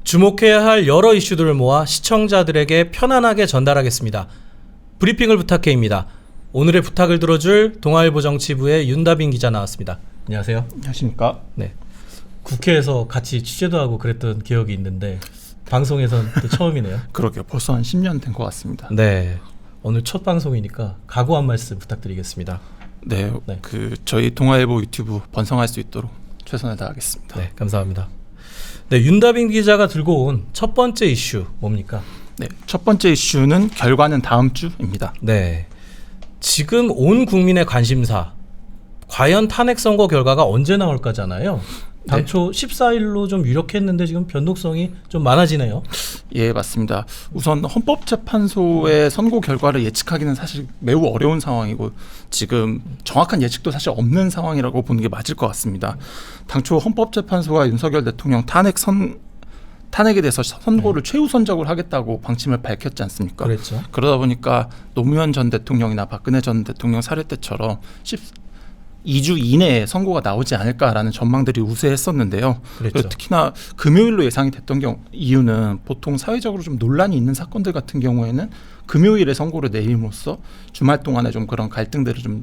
주목해야 할 여러 이슈들을 모아 시청자들에게 편안하게 전달하겠습니다. 브리핑을 부탁해입니다. 오늘의 부탁을 들어줄 동아일보 정치부의 윤다빈 기자 나왔습니다. 안녕하세요. 안녕하십니까? 네. 국회에서 같이 취재도 하고 그랬던 기억이 있는데 방송에선 또 처음이네요. 그러게요. 벌써 한 10년 된 것 같습니다. 네. 오늘 첫 방송이니까 각오 한 말씀 부탁드리겠습니다. 네. 저희 동아일보 유튜브 번성할 수 있도록 최선을 다하겠습니다. 네, 감사합니다. 네, 윤다빈 기자가 들고 온 첫 번째 이슈 뭡니까? 네, 첫 번째 이슈는 결과는 다음 주입니다. 네. 지금 온 국민의 관심사, 과연 탄핵 선고 결과가 언제 나올까잖아요. 당초 14일로 좀 유력했는데 지금 변동성이 좀 많아지네요. 예, 맞습니다. 우선 헌법재판소의 선고 결과를 예측하기는 사실 매우 어려운 상황이고 지금 정확한 예측도 사실 없는 상황이라고 보는 게 맞을 것 같습니다. 당초 헌법재판소가 윤석열 대통령 탄핵에 대해서 선고를 최우선적으로 하겠다고 방침을 밝혔지 않습니까? 그랬죠. 그러다 보니까 노무현 전 대통령이나 박근혜 전 대통령 사례 때처럼 2주 이내에 선고가 나오지 않을까라는 전망들이 우세했었는데요. 그랬죠. 특히나 금요일로 예상이 됐던 이유는 보통 사회적으로 좀 논란이 있는 사건들 같은 경우에는 금요일에 선고를 내림으로써 주말 동안에 좀 그런 갈등들을 좀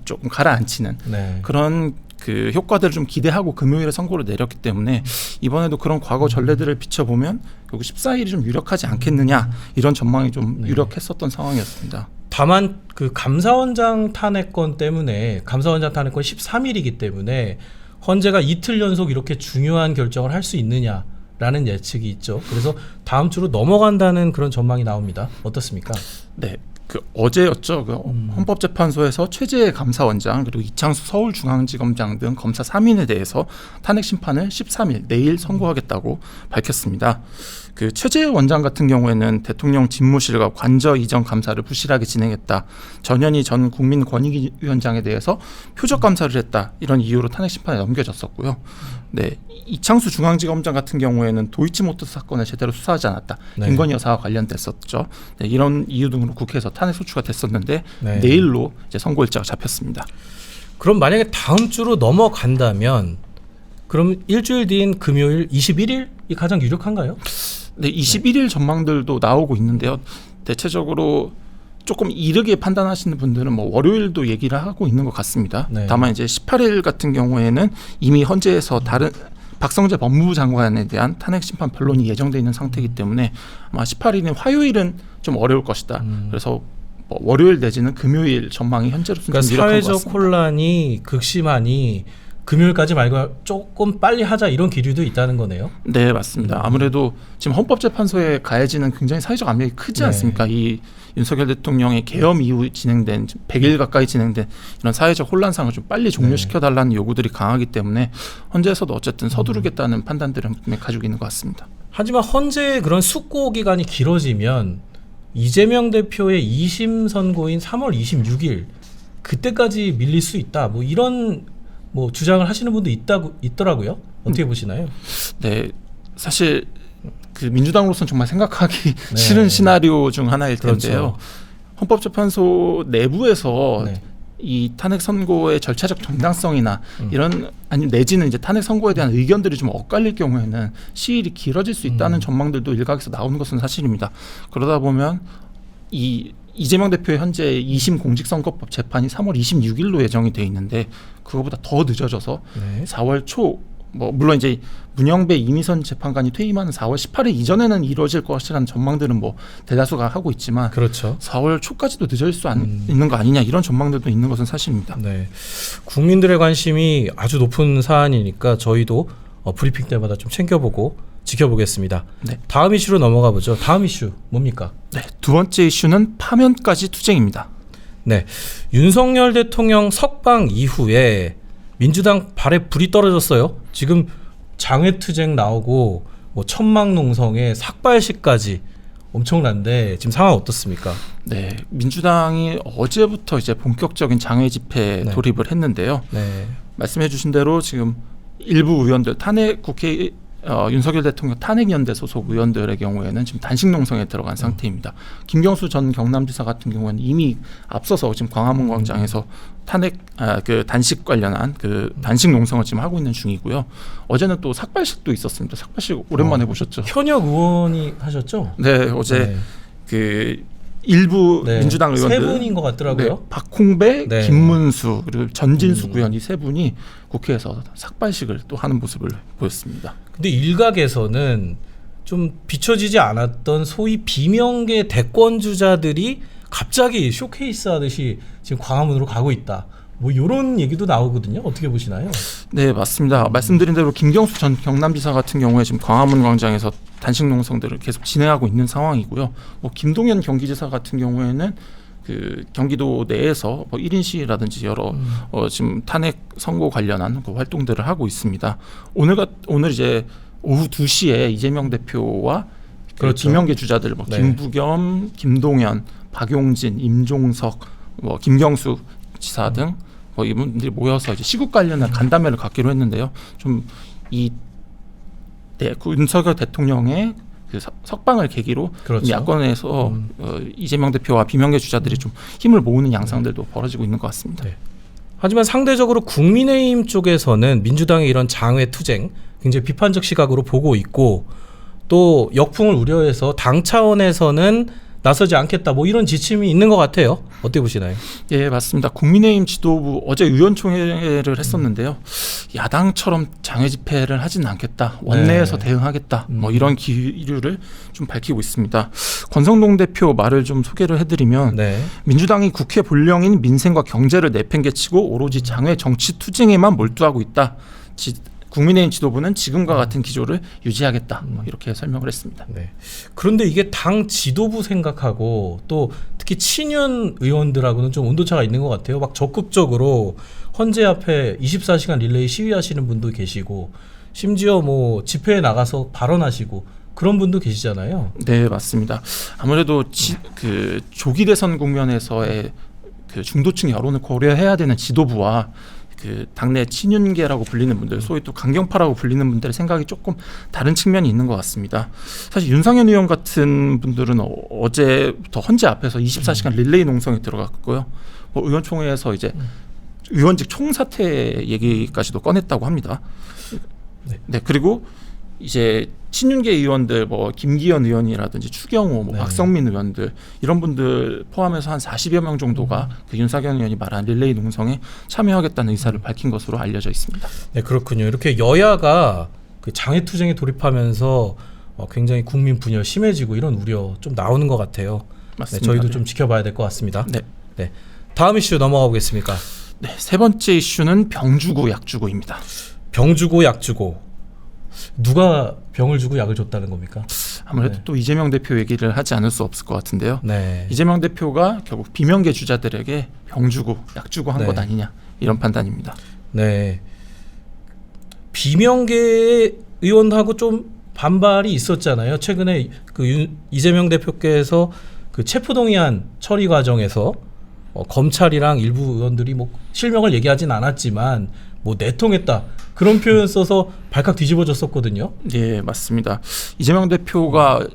조금 가라앉히는 그런 그 효과들을 좀 기대하고 금요일에 선고를 내렸기 때문에 이번에도 그런 과거 전례들을 비춰보면 결국 14일이 좀 유력하지 않겠느냐 이런 전망이 좀 유력했었던 상황이었습니다. 다만 그 감사원장 탄핵건 때문에 감사원장 탄핵건 13일이기 때문에 헌재가 이틀 연속 이렇게 중요한 결정을 할 수 있느냐라는 예측이 있죠. 그래서 다음 주로 넘어간다는 그런 전망이 나옵니다. 어떻습니까? 네. 어제였죠. 헌법재판소에서 최재 감사원장 그리고 이창수 서울중앙지검장 등 검사 3인에 대해서 탄핵 심판을 13일 내일 선고하겠다고 밝혔습니다. 그 최재 원장 같은 경우에는 대통령 집무실과 관저 이전 감사를 부실하게 진행했다. 전현희 전 국민권익위원장에 대해서 표적 감사를 했다. 이런 이유로 탄핵 심판에 넘겨졌었고요. 네, 이창수 중앙지검장 같은 경우에는 도이치모터스 사건을 제대로 수사하지 않았다. 김건희 여사와 관련됐었죠. 네, 이런 이유 등으로 국회에서 탄핵 소추가 됐었는데 내일로 이제 선고 일자가 잡혔습니다. 그럼 만약에 다음 주로 넘어간다면 그럼 일주일 뒤인 금요일 21일이 가장 유력한가요? 네, 21일 전망들도 나오고 있는데요. 대체적으로 조금 이르게 판단하시는 분들은 뭐 월요일도 얘기를 하고 있는 것 같습니다. 다만 이제 18일 같은 경우에는 이미 헌재에서 다른 박성재 법무부 장관에 대한 탄핵 심판 변론이 예정돼 있는 상태이기 때문에 아마 18일인 화요일은 좀 어려울 것이다. 그래서 월요일 내지는 금요일 전망이 현재로서는 좀 유력한 것 같습니다. 사회적 혼란이 극심하니 금요일까지 말고 조금 빨리 하자 이런 기류도 있다는 거네요. 네, 맞습니다. 아무래도 지금 헌법재판소에 가해지는 굉장히 사회적 압력이 크지 않습니까? 이 윤석열 대통령의 계엄 이후 진행된 100일 가까이 진행된 이런 사회적 혼란상을 좀 빨리 종료시켜달라는 요구들이 강하기 때문에 헌재에서도 어쨌든 서두르겠다는 판단들을 가지고 있는 것 같습니다. 하지만 헌재의 그런 숙고 기간이 길어지면 이재명 대표의 2심 선고인 3월 26일 그때까지 밀릴 수 있다. 뭐 이런 주장을 하시는 분도 있더라고요. 어떻게 보시나요? 네, 사실 그 민주당으로서는 정말 생각하기 싫은 시나리오 중 하나일 텐데요. 헌법재판소 내부에서 이 탄핵 선고의 절차적 정당성이나 이런 내지는 이제 탄핵 선고에 대한 의견들이 좀 엇갈릴 경우에는 시일이 길어질 수 있다는 전망들도 일각에서 나오는 것은 사실입니다. 그러다 보면 이재명 대표의 현재 2심 공직선거법 재판이 3월 26일로 예정이 돼 있는데 그거보다 더 늦어져서 4월 초 물론 이제 문영배 이미선 재판관이 퇴임하는 4월 18일 이전에는 이루어질 것이라는 전망들은 대다수가 하고 있지만 4월 초까지도 늦어질 수 있는 거 아니냐 이런 전망들도 있는 것은 사실입니다. 네, 국민들의 관심이 아주 높은 사안이니까 저희도 브리핑 때마다 좀 챙겨보고 지켜보겠습니다. 다음 이슈로 넘어가 보죠. 다음 이슈 뭡니까? 네, 두 번째 이슈는 파면까지 투쟁입니다. 네, 윤석열 대통령 석방 이후에 민주당 발에 불이 떨어졌어요. 지금 장외투쟁 나오고 천막농성에 삭발식까지 엄청난데 지금 상황 어떻습니까? 네, 민주당이 어제부터 이제 본격적인 장외 집회에 돌입을 했는데요. 말씀해주신 대로 지금 일부 의원들 탄핵 국회 윤석열 대통령 탄핵연대 소속 의원들의 경우에는 지금 단식 농성에 들어간 상태입니다. 김경수 전 경남지사 같은 경우는 이미 앞서서 지금 광화문 광장에서 그 단식 관련한 그 단식 농성을 지금 하고 있는 중이고요. 어제는 또 삭발식도 있었습니다. 삭발식 오랜만에 보셨죠? 현역 의원이 하셨죠? 네, 어제 그 일부 민주당 의원들 세 분인 것 같더라고요. 네, 박홍배, 김문수 그리고 전진수 구현 이 세 분이 국회에서 삭발식을 또 하는 모습을 보였습니다. 근데 일각에서는 좀 비춰지지 않았던 소위 비명계 대권 주자들이 갑자기 쇼케이스 하듯이 지금 광화문으로 가고 있다. 뭐 이런 얘기도 나오거든요. 어떻게 보시나요? 네, 맞습니다. 말씀드린 대로 김경수 전 경남지사 같은 경우에 지금 광화문 광장에서 단식 농성들을 계속 진행하고 있는 상황이고요. 뭐 김동연 경기지사 같은 경우에는 그 경기도 내에서 뭐 1인 시위라든지 여러 지금 탄핵 선고 관련한 그 활동들을 하고 있습니다. 오늘 이제 오후 2시에 이재명 대표와 그렇죠. 비명계 주자들 뭐 김부겸, 김동연, 박용진, 임종석, 뭐 김경수 지사 등 뭐 이분들이 모여서 이제 시국 관련한 간담회를 갖기로 했는데요. 좀 그 윤석열 대통령의 그 석방을 계기로 그렇죠. 야권에서 이재명 대표와 비명계 주자들이 좀 힘을 모으는 양상들도 벌어지고 있는 것 같습니다. 네. 하지만 상대적으로 국민의힘 쪽에서는 민주당의 이런 장외 투쟁 굉장히 비판적 시각으로 보고 있고 또 역풍을 우려해서 당 차원에서는 나서지 않겠다 뭐 이런 지침이 있는 것 같아요. 어떻게 보시나요? 예, 맞습니다. 국민의힘 지도부 어제 의원총회를 했었는데요. 야당처럼 장외 집회를 하지는 않겠다. 원내에서 대응하겠다. 뭐 이런 기류를 좀 밝히고 있습니다. 권성동 대표 말을 좀 소개를 해드리면 민주당이 국회 본령인 민생과 경제를 내팽개치고 오로지 장외 정치 투쟁에만 몰두하고 있다. 국민의힘 지도부는 지금과 같은 기조를 유지하겠다. 뭐 이렇게 설명을 했습니다. 네. 그런데 이게 당 지도부 생각하고 또 특히 친윤 의원들하고는 좀 온도차가 있는 것 같아요. 막 적극적으로 헌재 앞에 24시간 릴레이 시위하시는 분도 계시고 심지어 뭐 집회에 나가서 발언하시고 그런 분도 계시잖아요. 네, 맞습니다. 아무래도 그 조기 대선 국면에서의 그 중도층 여론을 고려해야 되는 지도부와 그 당내 친윤계라고 불리는 분들, 소위 또 강경파라고 불리는 분들의 생각이 조금 다른 측면이 있는 것 같습니다. 사실 윤상현 의원 같은 분들은 어제부터 헌재 앞에서 24시간 릴레이 농성에 들어갔고요. 뭐 의원총회에서 이제 의원직 총사퇴 얘기까지도 꺼냈다고 합니다. 네, 그리고 이제 친윤계 의원들 뭐 김기현 의원이라든지 추경호, 뭐 박성민 의원들 이런 분들 포함해서 한 40여 명 정도가 그 윤석열 의원이 말한 릴레이 농성에 참여하겠다는 의사를 밝힌 것으로 알려져 있습니다. 네, 그렇군요. 이렇게 여야가 그 장외 투쟁에 돌입하면서 굉장히 국민 분열 심해지고 이런 우려 좀 나오는 것 같아요. 맞습니다. 네, 저희도 좀 지켜봐야 될 것 같습니다. 네. 다음 이슈 넘어가 보겠습니다. 네, 세 번째 이슈는 병 주고 약 주고입니다. 병 주고 약 주고. 누가 병을 주고 약을 줬다는 겁니까? 아무래도 또 이재명 대표 얘기를 하지 않을 수 없을 것 같은데요. 이재명 대표가 결국 비명계 주자들에게 병 주고 약 주고 한 것 아니냐 이런 판단입니다. 네. 비명계 의원하고 좀 반발이 있었잖아요. 최근에 그 이재명 대표께서 그 체포동의안 처리 과정에서 검찰이랑 일부 의원들이 뭐 실명을 얘기하진 않았지만 뭐 내통했다 그런 표현 써서 발칵 뒤집어졌었거든요. 네, 맞습니다. 이재명 대표가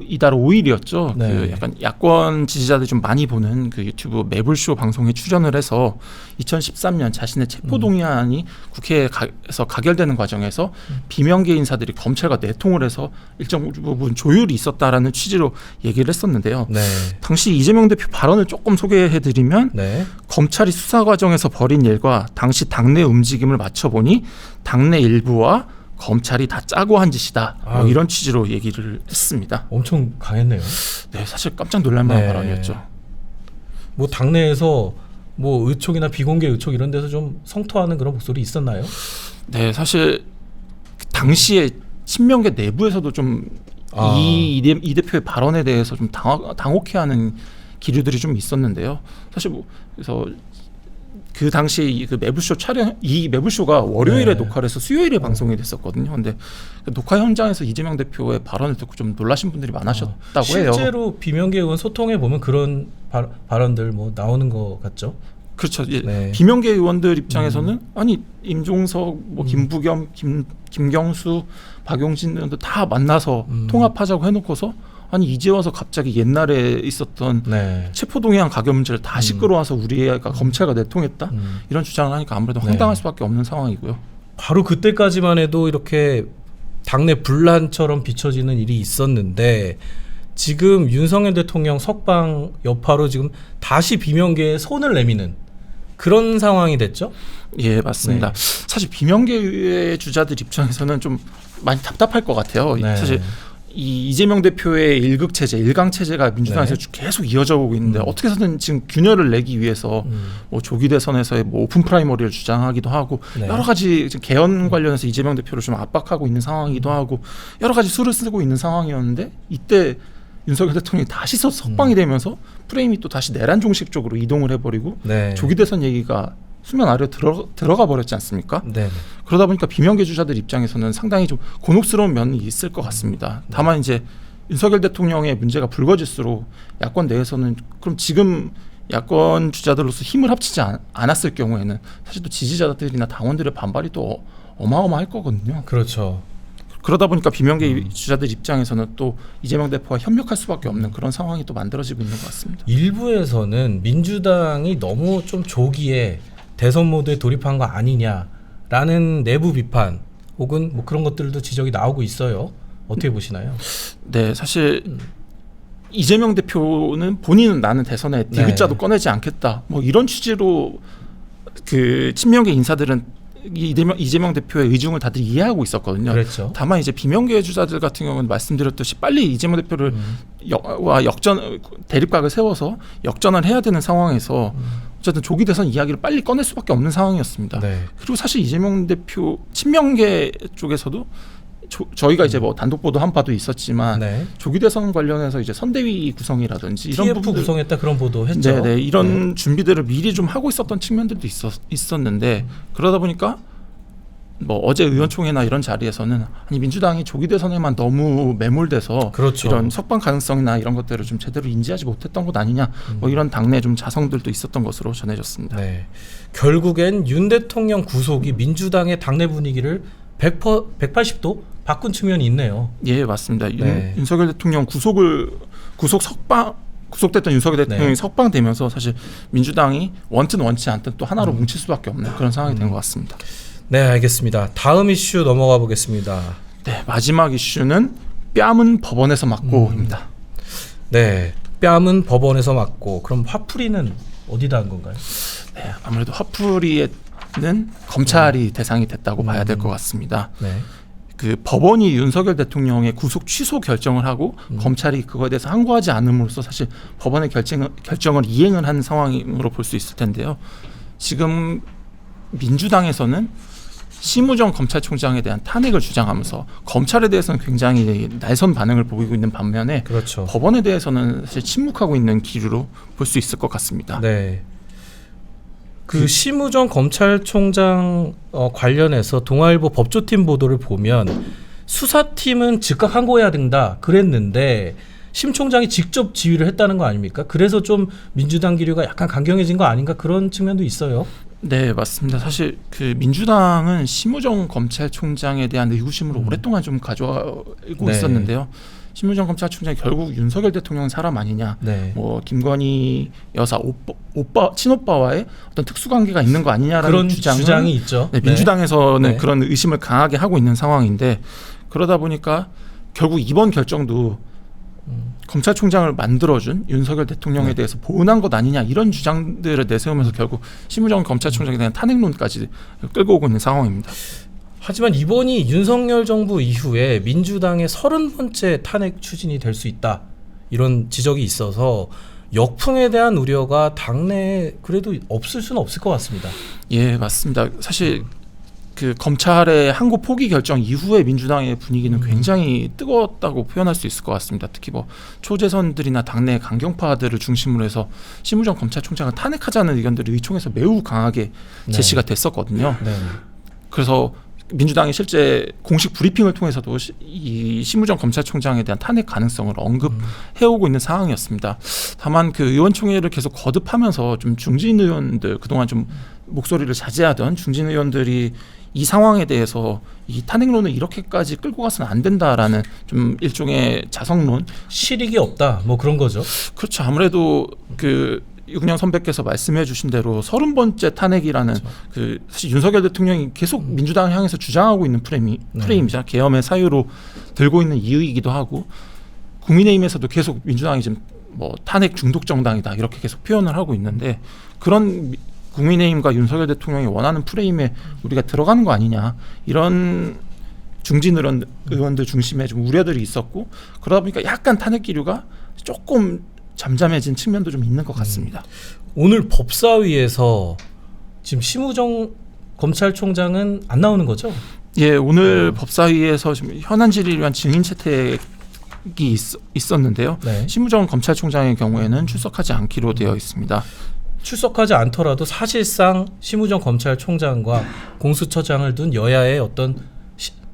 이달 5일이었죠. 그 약간 야권 지지자들이 좀 많이 보는 그 유튜브 매불쇼 방송에 출연을 해서 2013년 자신의 체포동의안이 국회에서 가결되는 과정에서 비명계 인사들이 검찰과 내통을 해서 일정 부분 조율이 있었다라는 취지로 얘기를 했었는데요. 당시 이재명 대표 발언을 조금 소개해드리면 검찰이 수사 과정에서 벌인 일과 당시 당내 움직임을 맞춰보니 당내 일부와 검찰이 다 짜고 한 짓이다. 뭐 이런 취지로 얘기를 했습니다. 엄청 강했네요. 네, 사실 깜짝 놀랄만한 발언이었죠. 뭐 당내에서 뭐 의촉이나 비공개 의촉 이런 데서 좀 성토하는 그런 목소리 있었나요? 네, 사실 당시에 친명계 내부에서도 좀 이 대표의 발언에 대해서 좀 당혹해하는 기류들이 좀 있었는데요. 사실 뭐 그래서 그 당시 그 매불쇼 이 매불쇼가 월요일에 녹화를 해서 수요일에 방송이 됐었거든요. 근데 그 녹화 현장에서 이재명 대표의 발언을 듣고 좀 놀라신 분들이 많으셨다고 해요. 실제로 비명계 의원 소통해 보면 그런 발언들 뭐 나오는 것 같죠? 그렇죠. 예. 네. 비명계 의원들 입장에서는 아니 임종석, 뭐 김부겸, 김경수, 박용진 등도 다 만나서 통합하자고 해놓고서 아니 이제 와서 갑자기 옛날에 있었던 네. 체포동의안 가결 문제를 다시 끌어와서 우리가 검찰과 내통했다 이런 주장을 하니까 아무래도 황당할 수밖에 없는 상황이고요. 바로 그때까지만 해도 이렇게 당내 분란처럼 비춰지는 일이 있었는데 지금 윤석열 대통령 석방 여파로 지금 다시 비명계에 손을 내미는 그런 상황이 됐죠? 예, 맞습니다. 네. 사실 비명계의 주자들 입장에서는 좀 많이 답답할 것 같아요. 네. 사실 이 이재명 대표의 일극 체제, 일강 체제가 민주당에서 네. 계속 이어져 오고 있는데 어떻게 해서든 지금 균열을 내기 위해서 뭐 조기 대선에서의 뭐 오픈 프라이머리를 주장하기도 하고 네. 여러 가지 지금 개헌 관련해서 이재명 대표를 좀 압박하고 있는 상황이기도 하고 여러 가지 수를 쓰고 있는 상황이었는데 이때 윤석열 대통령이 다시 석방이 되면서 프레임이 또 다시 내란 종식 쪽으로 이동을 해버리고 네. 조기 대선 얘기가 수면 아래로 들어가 버렸지 않습니까? 네. 그러다 보니까 비명계 주자들 입장에서는 상당히 좀 곤혹스러운 면이 있을 것 같습니다. 다만 이제 윤석열 대통령의 문제가 불거질수록 야권 내에서는 그럼 지금 야권 주자들로서 힘을 합치지 않았을 경우에는 사실 또 지지자들이나 당원들의 반발이 또 어마어마할 거거든요. 그렇죠. 그러다 보니까 비명계 주자들 입장에서는 또 이재명 대표와 협력할 수밖에 없는 그런 상황이 또 만들어지고 있는 것 같습니다. 일부에서는 민주당이 너무 좀 조기에 대선 모드에 돌입한 거 아니냐라는 내부 비판 혹은 뭐 그런 것들도 지적이 나오고 있어요. 어떻게 보시나요? 네, 사실 이재명 대표는 본인은 나는 대선에 디귿자도 네. 꺼내지 않겠다. 뭐 이런 취지로 그 친명계 인사들은 이재명 대표의 의중을 다들 이해하고 있었거든요. 그렇죠. 다만 이제 비명계 주자들 같은 경우는 말씀드렸듯이 빨리 이재명 대표를 대립각을 세워서 역전을 해야 되는 상황에서 어쨌든 조기 대선 이야기를 빨리 꺼낼 수밖에 없는 상황이었습니다. 네. 그리고 사실 이재명 대표 친명계 쪽에서도 저희가 이제 뭐 단독 보도 한 바도 있었지만 네. 조기 대선 관련해서 이제 선대위 구성이라든지 이런 TF 부분들 구성했다 그런 보도 했죠. 네네, 이런 준비들을 미리 좀 하고 있었던 측면들도 있었는데 그러다 보니까 뭐 어제 의원총회나 이런 자리에서는 아니 민주당이 조기 대선에만 너무 매몰돼서 그렇죠. 이런 석방 가능성이나 이런 것들을 좀 제대로 인지하지 못했던 것 아니냐 뭐 이런 당내 좀 자성들도 있었던 것으로 전해졌습니다. 네. 결국엔 윤 대통령 구속이 민주당의 당내 분위기를 180도 바꾼 측면이 있네요. 예, 맞습니다. 네. 윤석열 대통령 구속됐던 윤석열 대통령이 네. 석방되면서 사실 민주당이 원든 원치 않든 또 하나로 뭉칠 수밖에 없는 그런 상황이 된 것 같습니다. 네, 알겠습니다. 다음 이슈 넘어가 보겠습니다. 네, 마지막 이슈는 뺨은 법원에서 맞고입니다. 네, 뺨은 법원에서 맞고 그럼 화풀이는 어디다 한 건가요? 네, 아무래도 화풀이는 검찰이 대상이 됐다고 봐야 될 것 같습니다. 네. 그 법원이 윤석열 대통령의 구속 취소 결정을 하고 검찰이 그거에 대해서 항고하지 않음으로써 사실 법원의 결정을 이행을 한 상황으로 볼 수 있을 텐데요. 지금 민주당에서는 심우정 검찰총장에 대한 탄핵을 주장하면서 검찰에 대해서는 굉장히 날선 반응을 보이고 있는 반면에 그렇죠. 법원에 대해서는 사실 침묵하고 있는 기류로 볼 수 있을 것 같습니다. 네. 그 심우정 검찰총장 관련해서 동아일보 법조팀 보도를 보면 수사팀은 즉각 항고해야 된다 그랬는데 심 총장이 직접 지휘를 했다는 거 아닙니까? 그래서 좀 민주당 기류가 약간 강경해진 거 아닌가 그런 측면도 있어요. 네, 맞습니다. 사실 그 민주당은 심우정 검찰총장에 대한 의구심으로 오랫동안 좀 가져오고 네. 있었는데요. 심우정 검찰총장이 결국 윤석열 대통령 사람 아니냐, 네. 뭐 김건희 여사 친오빠와의 어떤 특수관계가 있는 거 아니냐라는 그런 주장은 주장이 있죠. 네, 민주당에서는 네. 그런 의심을 강하게 하고 있는 상황인데 그러다 보니까 결국 이번 결정도 검찰총장을 만들어준 윤석열 대통령에 네. 대해서 보은한 것 아니냐 이런 주장들을 내세우면서 결국 심우정 검찰총장에 대한 탄핵론까지 끌고 오고 있는 상황입니다. 하지만 이번이 윤석열 정부 이후에 민주당의 30번째 탄핵 추진이 될 수 있다. 이런 지적이 있어서 역풍에 대한 우려가 당내에 그래도 없을 수는 없을 것 같습니다. 예, 맞습니다. 사실 그 검찰의 항고 포기 결정 이후에 민주당의 분위기는 굉장히 뜨거웠다고 표현할 수 있을 것 같습니다. 특히 뭐 초재선들이나 당내 강경파들을 중심으로 해서 심우정 검찰총장을 탄핵하자는 의견들이 의총에서 매우 강하게 제시가 됐었거든요. 네. 그래서 민주당이 실제 공식 브리핑을 통해서도 이 심우정 검찰총장에 대한 탄핵 가능성을 언급해오고 있는 상황이었습니다. 다만 그 의원총회를 계속 거듭하면서 좀 중진 의원들, 그동안 좀 목소리를 자제하던 중진 의원들이 이 상황에 대해서 이 탄핵론을 이렇게까지 끌고 가서는 안 된다라는 좀 일종의 자성론, 실익이 없다 뭐 그런 거죠. 그렇죠. 아무래도 그 유근영 선배께서 말씀해 주신 대로 30번째 탄핵이라는 그렇죠. 그 사실 윤석열 대통령이 계속 민주당을 향해서 주장하고 있는 프레임이자 계엄의 사유로 들고 있는 이유이기도 하고, 국민의힘에서도 계속 민주당이 지금 뭐 탄핵 중독 정당이다 이렇게 계속 표현을 하고 있는데, 그런 국민의힘과 윤석열 대통령이 원하는 프레임에 우리가 들어가는 거 아니냐, 이런 중진 의원들 중심에 좀 우려들이 있었고, 그러다 보니까 약간 탄핵 기류가 조금 잠잠해진 측면도 좀 있는 것 같습니다. 오늘 법사위에서 지금 심우정 검찰총장은 안 나오는 거죠? 예, 오늘 법사위에서 지금 현안 질의를 위한 증인 채택이 있었는데요. 네. 심우정 검찰총장의 경우에는 출석하지 않기로 되어 있습니다. 출석하지 않더라도 사실상 심우정 검찰총장과 공수처장을 둔 여야의 어떤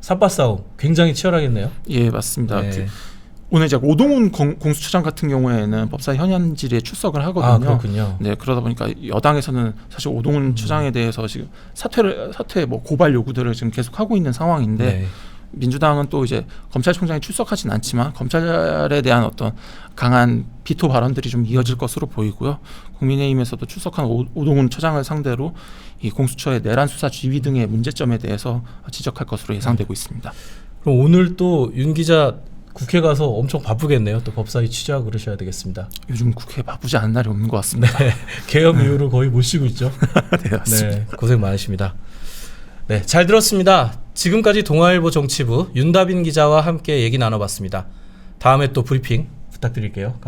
삿바싸움 굉장히 치열하겠네요. 예, 맞습니다. 네. 오늘 이제 오동훈 공수처장 같은 경우에는 법사위 현안 질의에 출석을 하거든요. 아, 그렇군요. 네, 그러다 보니까 여당에서는 사실 오동훈 처장에 대해서 지금 사퇴 뭐 고발 요구들을 지금 계속 하고 있는 상황인데, 네. 민주당은 또 이제 검찰총장이 출석하진 않지만 검찰에 대한 어떤 강한 비토 발언들이 좀 이어질 것으로 보이고요. 국민의힘에서도 출석한 오동훈 처장을 상대로 이 공수처의 내란 수사 지휘 등의 문제점에 대해서 지적할 것으로 예상되고 있습니다. 그럼 오늘 또 윤 기자 국회 가서 엄청 바쁘겠네요. 또 법사위 취재하고 그러셔야 되겠습니다. 요즘 국회에 바쁘지 않은 날이 없는 것 같습니다. 네, 개엄 이후로 거의 못 쉬고 있죠. 네, 맞습니다. 네, 고생 많으십니다. 네, 잘 들었습니다. 지금까지 동아일보 정치부 윤다빈 기자와 함께 얘기 나눠봤습니다. 다음에 또 브리핑 부탁드릴게요.